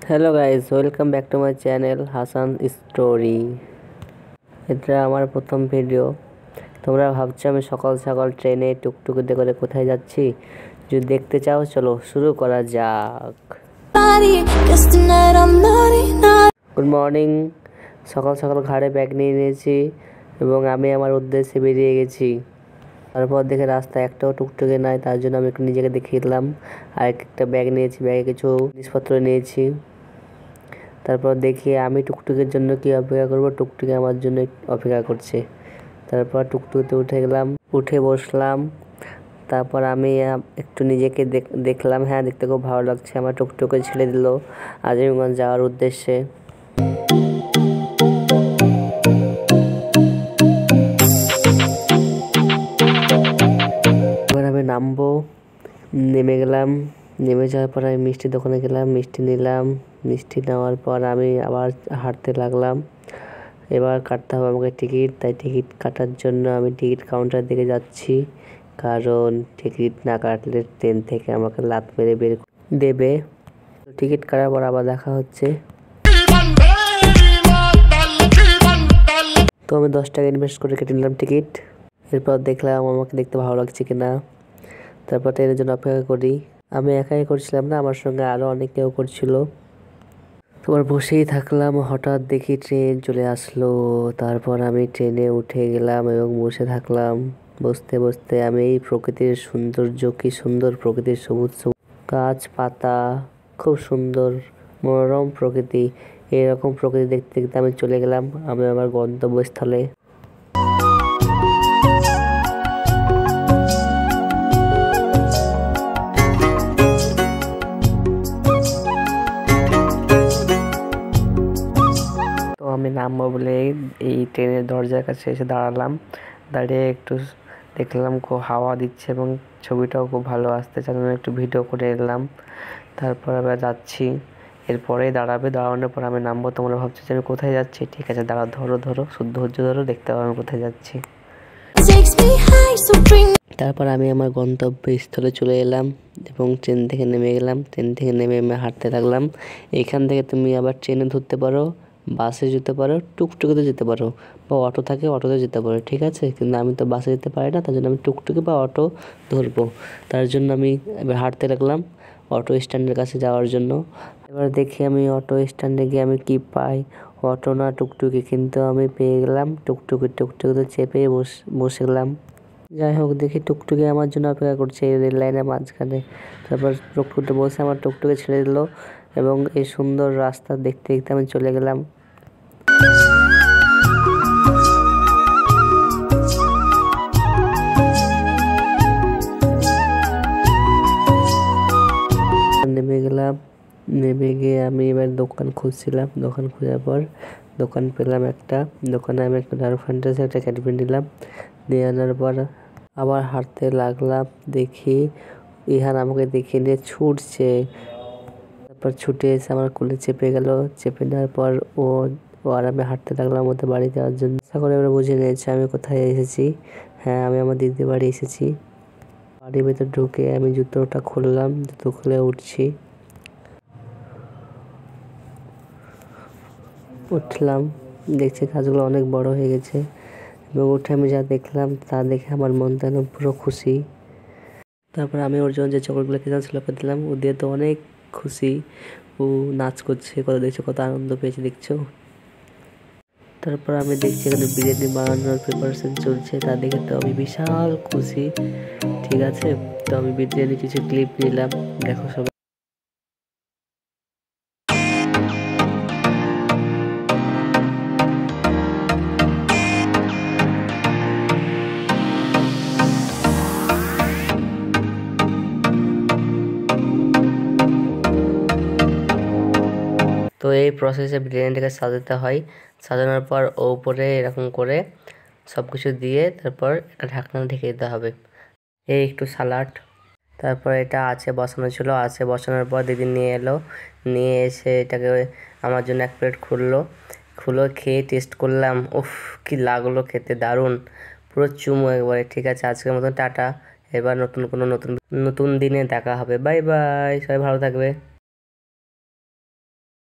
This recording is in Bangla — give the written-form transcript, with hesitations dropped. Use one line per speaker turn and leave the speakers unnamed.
Hello guys, welcome back to my channel Hasan story. এটা আমার প্রথম ভিডিও। তোমরা ভাবছো আমি সকাল সকাল ট্রেনে টুকটুকিতে করে কোথায় যাচ্ছি। যদি দেখতে চাও চলো শুরু করা যাক। Good morning. সকাল সকাল ঘাড়ে ব্যাগ নিয়ে নিয়েছি এবং আমি আমার উদ্দেশ্যে বেরিয়ে গেছি। তারপর দেখে রাস্তায় একটাও টুকটুকি নাই, তার জন্য আমি একটু নিজেকে দেখিয়ে দিলাম। আর একটা ব্যাগ নিয়েছি, ব্যাগে কিছু জিনিসপত্র নিয়েছি। তারপর দেখি আমি টুকটুকির জন্য কি অপেক্ষা করব, টুকটুকি আমার জন্য অপেক্ষা করছে। তারপর টুকটুকিতে উঠে গেলাম, উঠে বসলাম। তারপর আমি একটু নিজেকে দেখলাম, হ্যাঁ দেখতে খুব ভালো লাগছে। আমার টুকটুকি ছেড়ে দিল আজিমগঞ্জ যাওয়ার উদ্দেশ্যে। এবার আমি নামবো, নেমে গেলাম। নেমে যাওয়ার পর আমি মিষ্টির দোকানে গেলাম, মিষ্টি নিলাম। মিষ্টি নেওয়ার পর আমি আবার হাঁটতে লাগলাম। এবার কাটতে হবে আমাকে টিকিট, তাই টিকিট কাটার জন্য আমি টিকিট কাউন্টার দিকে যাচ্ছি। কারণ টিকিট না কাটলে ট্রেন থেকে আমাকে লাত মেরে বের দেবে। টিকিট কাটার পর আবার দেখা হচ্ছে। তো আমি 10 টাকা ইনভেস্ট করে কেটে নিলাম টিকিট। এরপর দেখলাম আমাকে দেখতে ভালো লাগছে কিনা। তারপর ট্রেনের জন্য অপেক্ষা করি। আমি একাই করছিলাম না, আমার সঙ্গে আরও অনেকেও করছিল। তোমার বসেই থাকলাম, হঠাৎ দেখি ট্রেন চলে আসলো। তারপর আমি ট্রেনে উঠে গেলাম এবং বসে থাকলাম। বসতে বসতে আমি এই প্রকৃতির সৌন্দর্য, কি সুন্দর প্রকৃতির সবুজ সবুজ গাছপাতা, খুব সুন্দর মনোরম প্রকৃতি। এরকম প্রকৃতি দেখতে দেখতে আমি চলে গেলাম আমি আমার গন্তব্যস্থলে। আমি নামবো বলে এই ট্রেনের দরজার কাছে এসে দাঁড়ালাম। দাঁড়িয়ে একটু দেখলাম খুব হাওয়া দিচ্ছে এবং ছবিটাও খুব ভালো আসতে, জন্য একটু ভিডিও করে এলাম। তারপর আবার যাচ্ছি, এরপরেই দাঁড়ানোর পর আমি নামবো। তোমরা ভাবছো যে আমি কোথায় যাচ্ছি, ঠিক আছে দাঁড়াও, ধরো শুদ্ধ ধৈর্য ধরো, দেখতে পাবো আমি কোথায় যাচ্ছি। তারপর আমি আমার গন্তব্যস্থলে চলে এলাম এবং ট্রেন থেকে নেমে গেলাম। ট্রেন থেকে নেমে আমি হাঁটতে লাগলাম। এখান থেকে তুমি আবার ট্রেনে ধরতে পারো, বাসে যেতে পারো, টুকটুকিতে যেতে পারো, বা অটো থাকে অটোতে যেতে পারো, ঠিক আছে। কিন্তু আমি তো বাসে যেতে পারি না, তার জন্য আমি টুকটুকি বা অটো ধরবো। তার জন্য আমি এবার হাঁটতে লাগলাম অটো স্ট্যান্ডের কাছে যাওয়ার জন্য। এবার দেখি আমি অটো স্ট্যান্ডে গিয়ে আমি কি পাই, অটো না টুকটুকি, কিন্তু আমি পেয়ে গেলাম টুকটুকিতে চেপে বসে গেলাম। যাই হোক, দেখি টুকটুকি আমার জন্য অপেক্ষা করছে এই রেল লাইনের মাঝখানে। তারপর টুকটুকিতে বসে আমার টুকটুকি ছেড়ে দিল এবং এই সুন্দর রাস্তা দেখতে দেখতে আমি চলে গেলাম। নেমে গেলাম, নেমে গিয়ে আমি এবার দোকান খুঁজছিলাম। দোকান খোঁজার পর দোকান পেলাম একটা। দোকানে আমি একটা ডার্ক ফ্যান্টাসি একটা ক্যাডবেরি নিলাম। নিয়ে আনার পর আবার হাঁটতে লাগলাম। দেখি ইহান আমাকে দেখে নিয়ে ছুটছে। তারপর ছুটে এসে আমার কোলে চেপে গেল। চেপে নেওয়ার পর ও আর আমি হাঁটতে লাগলাম ওদের বাড়ি যাওয়ার জন্য। আশা করে আমরা বুঝে নিয়েছি আমি কোথায় এসেছি। হ্যাঁ, আমি আমার দিদির বাড়ি এসেছি। বাড়ির ভেতর ঢুকে আমি জুতোটা খুললাম, জুতো খুলে উঠলাম। দেখছি গাছগুলো অনেক বড় হয়ে গেছে এবং উঠে আমি যা দেখলাম তা দেখে আমার মন যেন পুরো খুশি। তারপর আমি ওর জন্য যে চকলেটগুলো খেতে ছিল ওকে দিলাম। ও দিয়ে তো অনেক খুশি, ও নাচ করছে, দেখছো কত আনন্দ পেয়েছে দেখছো। তারপর আমি দেখছি এখানে বিরিয়ানি বানানোর প্রিপারেশন চলছে, তা দেখে তো আমি বিশাল খুশি। ঠিক আছে, তো আমি বিরিয়ানি কিছু ক্লিপ নিলাম, দেখো সবাই। তো এই প্রসেসে বিরিয়ানিটাকে সাজাতে হয়। সাজানোর পর ওপরে এরকম করে সব কিছু দিয়ে তারপর একটা ঢাকনা ঢেকে দিতে হবে। এই একটু সালাড। তারপর এটা আছে বসানো ছিল, আছে বসানোর পর দিদি নিয়ে এলো, নিয়ে এসে এটাকে আমার জন্য এক প্লেট খুলো খেয়ে টেস্ট করলাম। উফ, কি লাগলো খেতে, দারুণ, পুরো চুমো একবারে। ঠিক আছে, আজকের মতন টাটা। এবার নতুন দিনে দেখা হবে। বাই বাই, সবাই ভালো থাকবে।